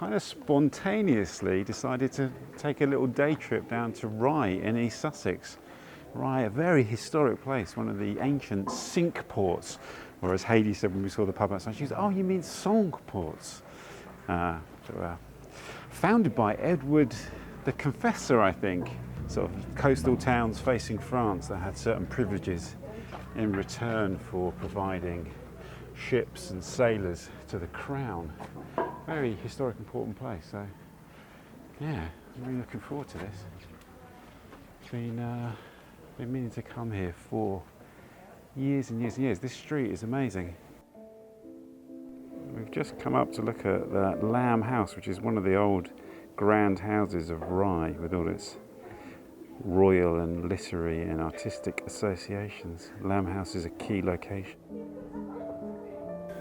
kind of spontaneously decided to take a little day trip down to Rye in East Sussex. Rye, a very historic place, one of the ancient Cinque Ports, or as Hayley said when we saw the pub outside, she said, "Oh, you mean Cinque Ports?" Founded by Edward the Confessor, I think, sort of coastal towns facing France that had certain privileges in return for providing ships and sailors to the crown. Very historic, important place. So, yeah, I'm really looking forward to this. Been meaning to come here for years and years and years. This street is amazing. We've just come up to look at the Lamb House, which is one of the old grand houses of Rye, with all its royal and literary and artistic associations. Lamb House is a key location.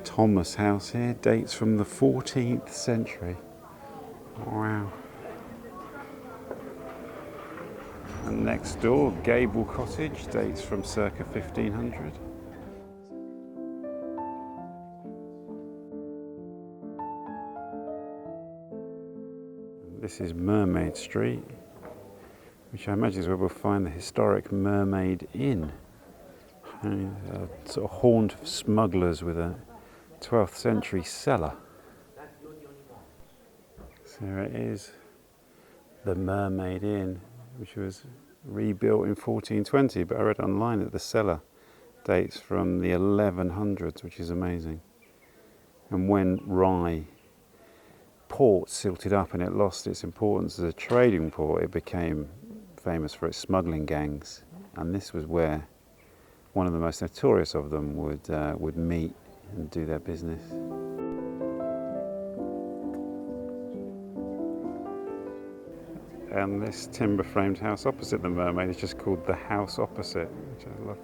Thomas House here dates from the 14th century. Wow. And next door, Gable Cottage dates from circa 1500. This is Mermaid Street, which I imagine is where we'll find the historic Mermaid Inn. A sort of haunt of smugglers with a 12th century cellar. So here it is, the Mermaid Inn, which was rebuilt in 1420, but I read online that the cellar dates from the 1100s, which is amazing. And when Rye port silted up and it lost its importance as a trading port, it became famous for its smuggling gangs, and this was where one of the most notorious of them would meet and do their business. And this timber framed house opposite the Mermaid is just called the House Opposite, which I love,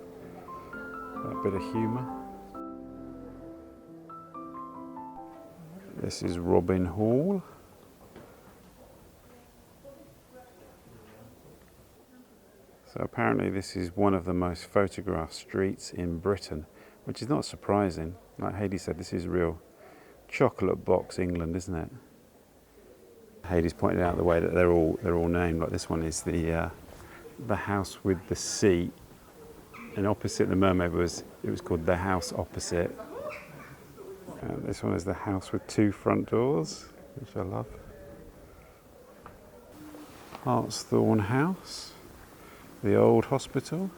that bit of humour. This is Robin Hall. So apparently this is one of the most photographed streets in Britain, which is not surprising. Like Hayley said, this is real chocolate box England, isn't it? Hayley's pointed out the way that they're all named. Like this one is the house with the sea, and opposite the Mermaid was called the House Opposite. And this one is the house with two front doors, which I love. Hartsthorne House, the old hospital.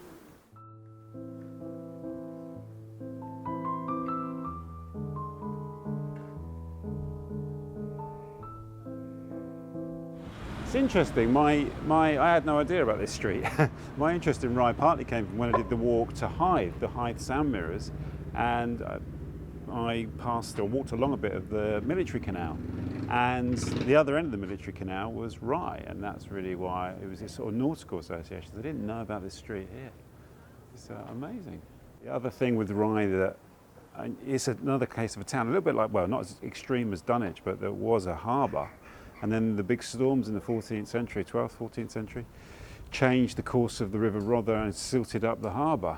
It's interesting, I had no idea about this street. My interest in Rye partly came from when I did the walk to Hythe, the Hythe Sound Mirrors, and I walked along a bit of the military canal, and the other end of the military canal was Rye, and that's really why it was this sort of nautical association. I didn't know about this street here. It's amazing. The other thing with Rye that it's another case of a town, a little bit like, well, not as extreme as Dunwich, but there was a harbour. And then the big storms in the 14th century, 12th, 14th century, changed the course of the River Rother and silted up the harbour.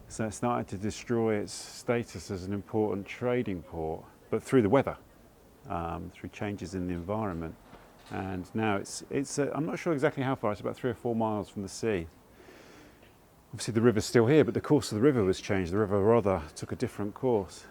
So it started to destroy its status as an important trading port, but through the weather, through changes in the environment. And now it's I'm not sure exactly how far, it's about 3 or 4 miles from the sea. Obviously the river's still here, but the course of the river was changed. The River Rother took a different course.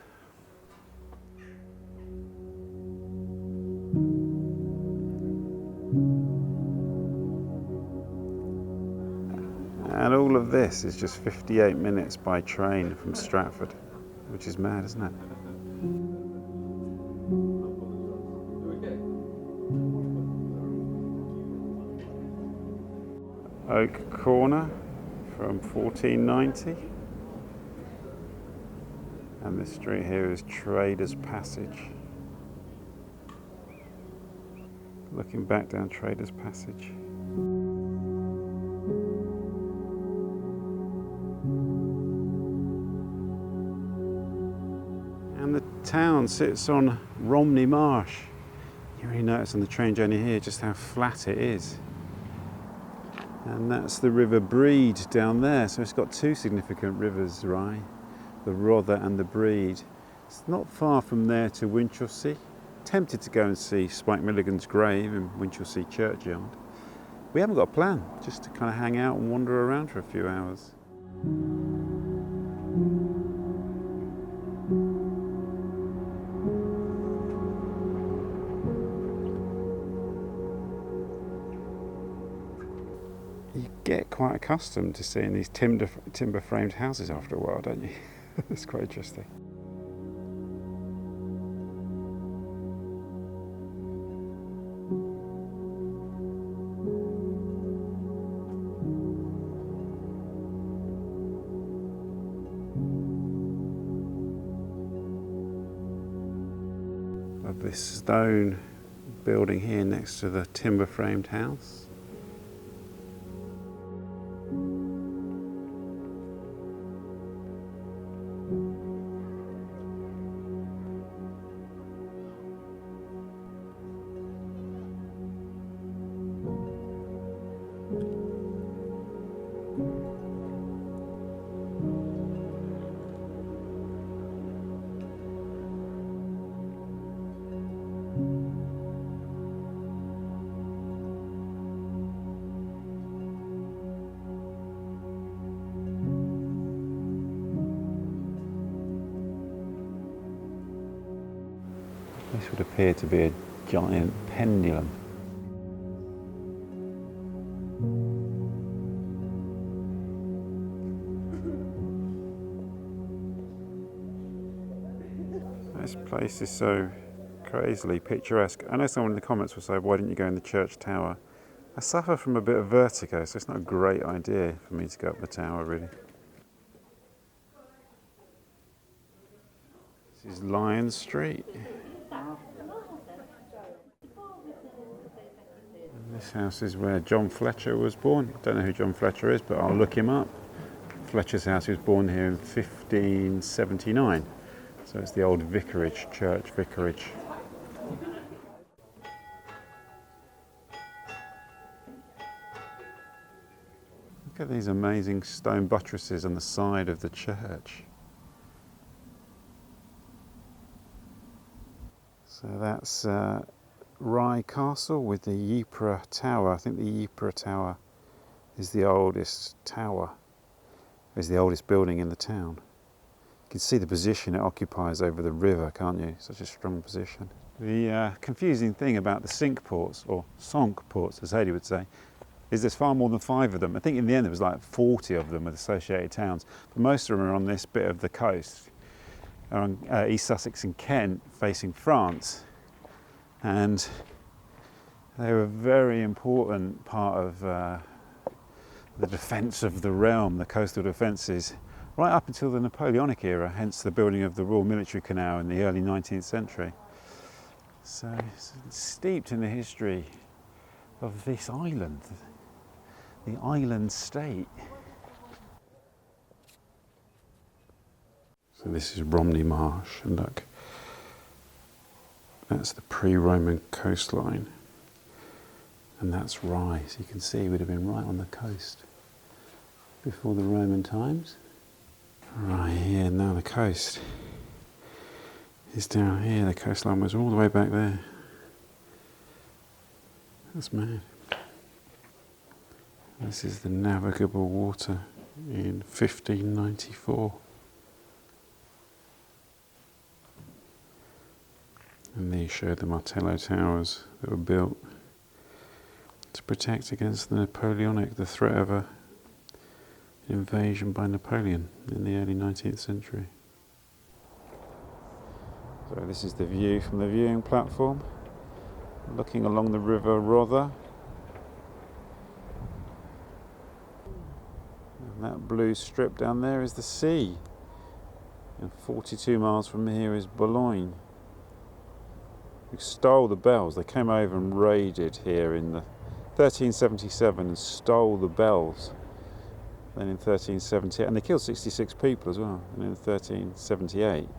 And all of this is just 58 minutes by train from Stratford, which is mad, isn't it? Oak Corner from 1490. And this street here is Traders Passage. Looking back down Traders Passage. And the town sits on Romney Marsh. You really notice on the train journey here just how flat it is. And that's the River Brede down there. So it's got two significant rivers, Rye, the Rother and the Brede. It's not far from there to Winchelsea, tempted to go and see Spike Milligan's grave in Winchelsea churchyard. We haven't got a plan, just to kind of hang out and wander around for a few hours. You get quite accustomed to seeing these timber framed houses after a while, don't you? It's quite interesting. Of this stone building here next to the timber framed house. This would appear to be a giant pendulum. This place is so crazily picturesque. I know someone in the comments will say, why didn't you go in the church tower? I suffer from a bit of vertigo, so it's not a great idea for me to go up the tower, really. This is Lion Street. This house is where John Fletcher was born. I don't know who John Fletcher is, but I'll look him up. Fletcher's house, he was born here in 1579. So it's the old vicarage, church vicarage. Look at these amazing stone buttresses on the side of the church. So that's Rye Castle with the Ypres Tower. I think the Ypres Tower is the oldest tower, is the oldest building in the town. You can see the position it occupies over the river, can't you? Such a strong position. The confusing thing about the Cinque Ports, or Cinque Ports as Hayley would say, is there's far more than 5 of them. I think in the end there was like 40 of them with associated towns, but most of them are on this bit of the coast, on East Sussex and Kent, facing France. And they were a very important part of the defence of the realm, the coastal defences, right up until the Napoleonic era, hence the building of the Royal Military Canal in the early 19th century. So it's steeped in the history of this island, the island state. So this is Romney Marsh, and look, that's the pre-Roman coastline, and that's Rye. So you can see it would have been right on the coast before the Roman times. Right here, now the coast is down here. The coastline was all the way back there. That's mad. This is the navigable water in 1594. And these show the Martello Towers that were built to protect against the threat of an invasion by Napoleon in the early 19th century. So this is the view from the viewing platform, looking along the River Rother. And that blue strip down there is the sea. And 42 miles from here is Boulogne. Who stole the bells. They came over and raided here in the 1377 and stole the bells. Then in 1378, and they killed 66 people as well. And in 1378,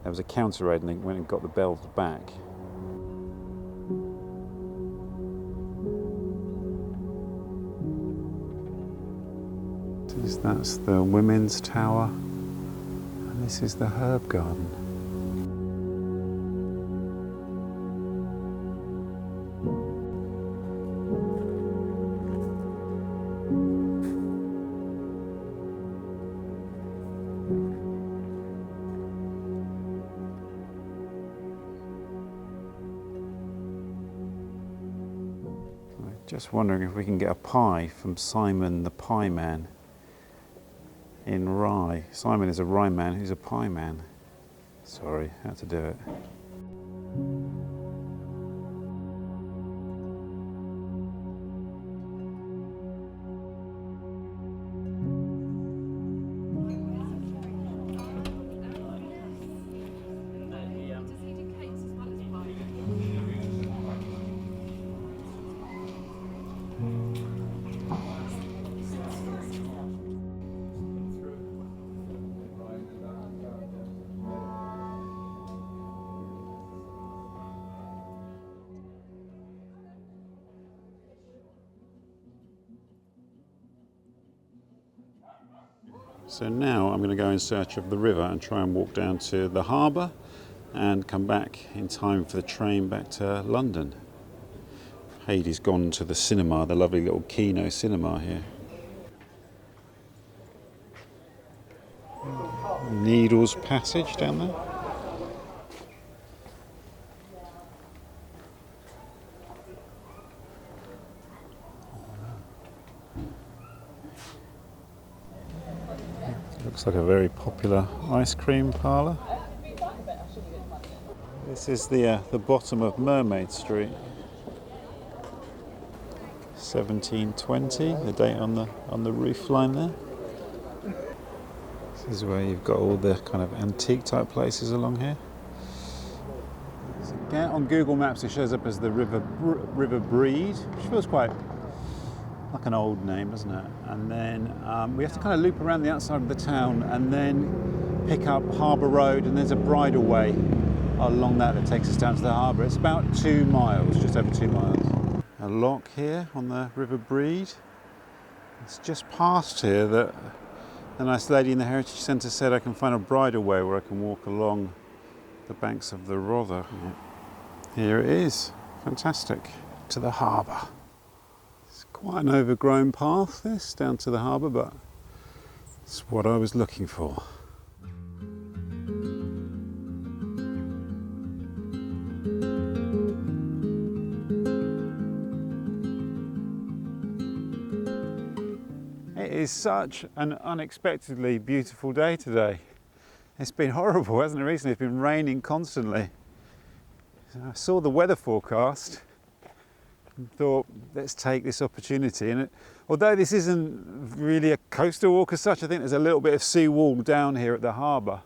there was a counter raid and they went and got the bells back. That's the Women's Tower, and this is the herb garden. Just wondering if we can get a pie from Simon the Pie Man in Rye. Simon is a Rye man who's a pie man. Sorry, how to do it. So now I'm going to go in search of the river and try and walk down to the harbour and come back in time for the train back to London. Heidi's gone to the cinema, the lovely little Kino cinema here. Needles Passage down there. Looks like a very popular ice cream parlour. This is the bottom of Mermaid Street. 1720, the date on the roof line there. This is where you've got all the kind of antique type places along here. So on Google Maps it shows up as the River Brede, which feels quite like an old name, doesn't it? And then we have to kind of loop around the outside of the town and then pick up Harbour Road, and there's a bridleway along that takes us down to the harbour. It's about 2 miles, just over 2 miles. A lock here on the River Brede. It's just past here that the nice lady in the Heritage Centre said I can find a bridleway where I can walk along the banks of the Rother. Here it is. Fantastic. To the harbour. It's quite an overgrown path, this, down to the harbour, but it's what I was looking for. It is such an unexpectedly beautiful day today. It's been horrible, hasn't it, recently? It's been raining constantly. I saw the weather forecast and thought, let's take this opportunity. And although this isn't really a coastal walk as such, I think there's a little bit of seawall down here at the harbour.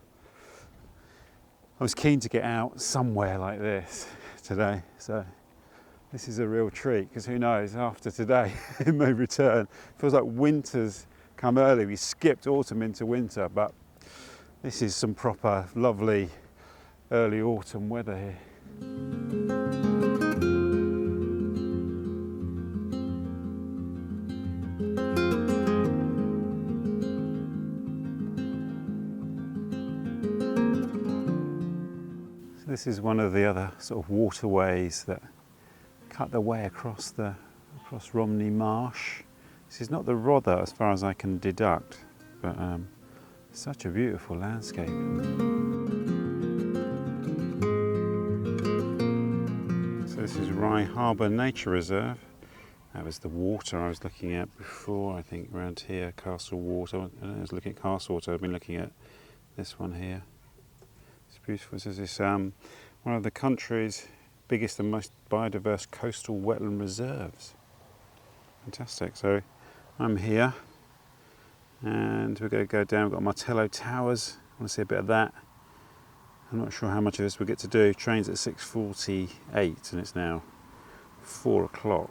I was keen to get out somewhere like this today, so this is a real treat, because who knows, after today it may return. It feels like winter's come early. We skipped autumn into winter, but this is some proper lovely early autumn weather here. So this is one of the other sort of waterways that cut their way across Romney Marsh. This is not the Rother as far as I can deduct, but such a beautiful landscape. So this is Rye Harbour Nature Reserve. That was the water I was looking at before, I think, around here, Castle Water. I was looking at Castle Water, I've been looking at this one here. It's beautiful. This is one of the country's biggest and most biodiverse coastal wetland reserves. Fantastic. So I'm here and we're going to go down. We've got Martello Towers. I want to see a bit of that. I'm not sure how much of this we get to do. Train's at 6:48 and it's now 4 o'clock.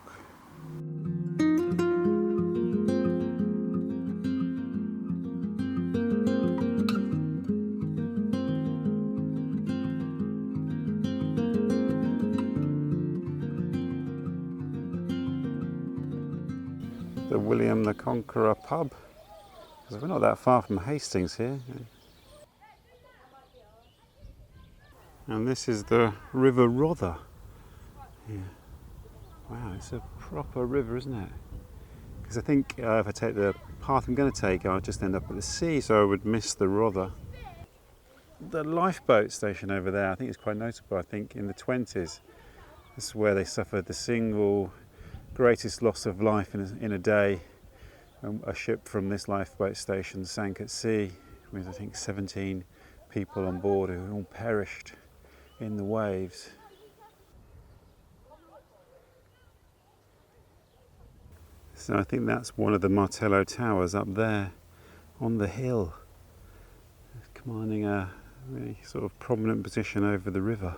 The William the Conqueror pub, because we're not that far from Hastings here. And this is the River Rother. Yeah. Wow, it's a proper river, isn't it? Because I think if I take the path I'm going to take, I'll just end up at the sea, so I would miss the Rother. The lifeboat station over there, I think it's quite notable. I think in the 20s, this is where they suffered the single greatest loss of life in a day. A ship from this lifeboat station sank at sea with I think 17 people on board who all perished in the waves. So I think that's one of the Martello Towers up there on the hill, commanding a really sort of prominent position over the river.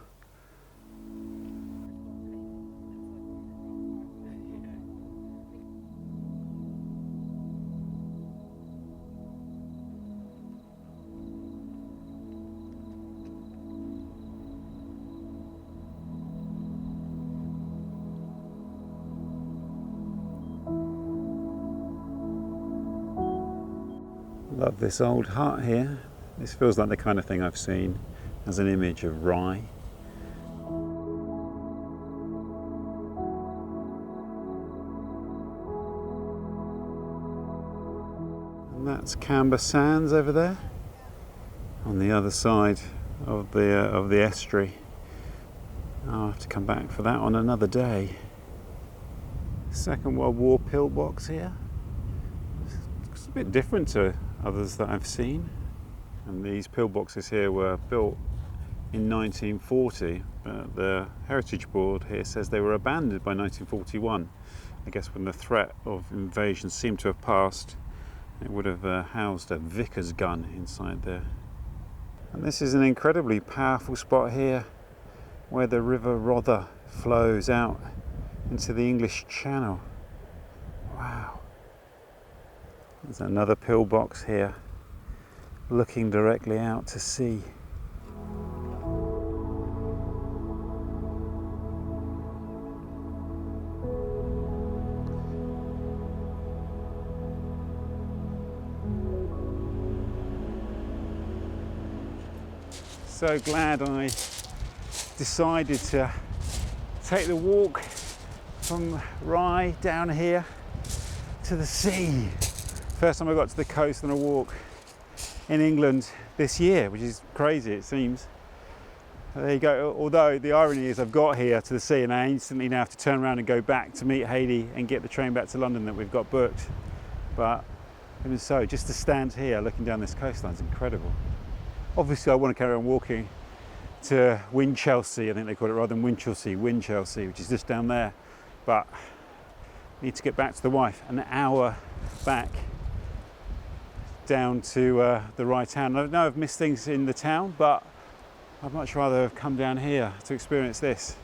Love this old hut here. This feels like the kind of thing I've seen as an image of Rye. And that's Camber Sands over there, on the other side of the estuary. I'll have to come back for that on another day. Second World War pillbox here. It's a bit different to others that I've seen. And these pillboxes here were built in 1940, but the Heritage Board here says they were abandoned by 1941. I guess when the threat of invasion seemed to have passed, it would have housed a Vickers gun inside there. And this is an incredibly powerful spot here, where the River Rother flows out into the English Channel. Wow. There's another pillbox here, looking directly out to sea. So glad I decided to take the walk from Rye down here to the sea. First time I got to the coast on a walk in England this year, which is crazy it seems. There you go. Although the irony is I've got here to the sea and I instantly now have to turn around and go back to meet Hayley and get the train back to London that we've got booked. But even so, just to stand here looking down this coastline is incredible. Obviously I want to carry on walking to Winchelsea, I think they call it, rather than Winchelsea, which is just down there. But I need to get back to the wife, an hour back down to the Rye town. I know I've missed things in the town, but I'd much rather have come down here to experience this.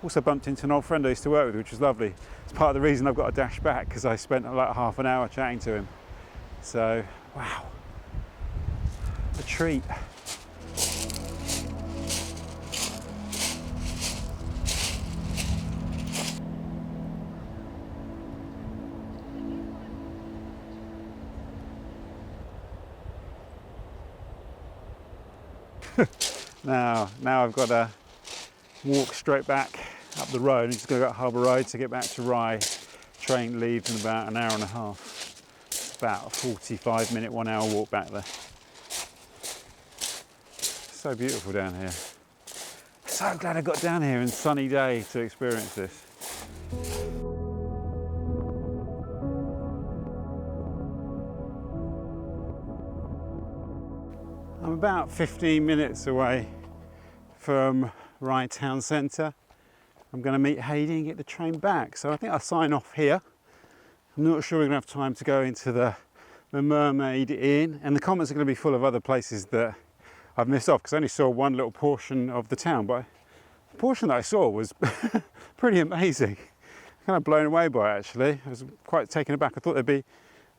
Also bumped into an old friend I used to work with, which was lovely. It's part of the reason I've got to dash back, because I spent like half an hour chatting to him. So, wow, a treat. Now I've got to walk straight back up the road. I'm just going to go up Harbour Road to get back to Rye. Train leaves in about an hour and a half. It's about a 45-minute, 1 hour walk back there. So beautiful down here. So glad I got down here on a sunny day to experience this. I'm about 15 minutes away from Rye town centre. I'm going to meet Hayley and get the train back. So I think I'll sign off here. I'm not sure we're going to have time to go into the Mermaid Inn, and the comments are going to be full of other places that I've missed off because I only saw one little portion of the town, but the portion that I saw was pretty amazing. Kind of blown away by it actually. I was quite taken aback. I thought there'd be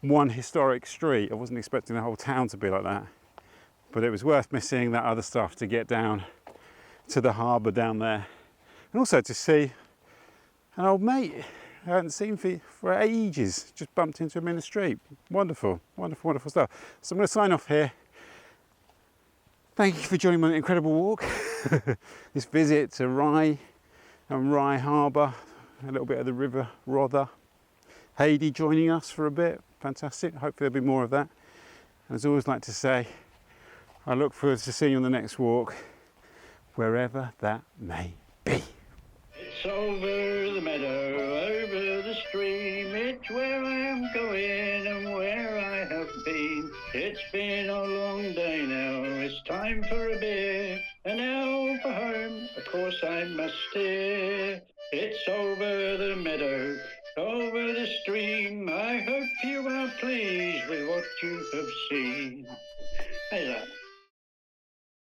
one historic street. I wasn't expecting the whole town to be like that. But it was worth missing that other stuff to get down to the harbour down there. And also to see an old mate I hadn't seen for ages. Just bumped into him in the street. Wonderful, wonderful, wonderful stuff. So I'm going to sign off here. Thank you for joining my incredible walk. This visit to Rye and Rye Harbour, a little bit of the River Rother. Hayley joining us for a bit. Fantastic. Hopefully there'll be more of that. And as I always like to say, I look forward to seeing you on the next walk, wherever that may be. It's over the meadow, over the stream, it's where I am going and where I have been. It's been a long day now, it's time for a beer. And now for home, of course I must steer. It's over the meadow, over the stream. I hope you are pleased with what you have seen. How's that?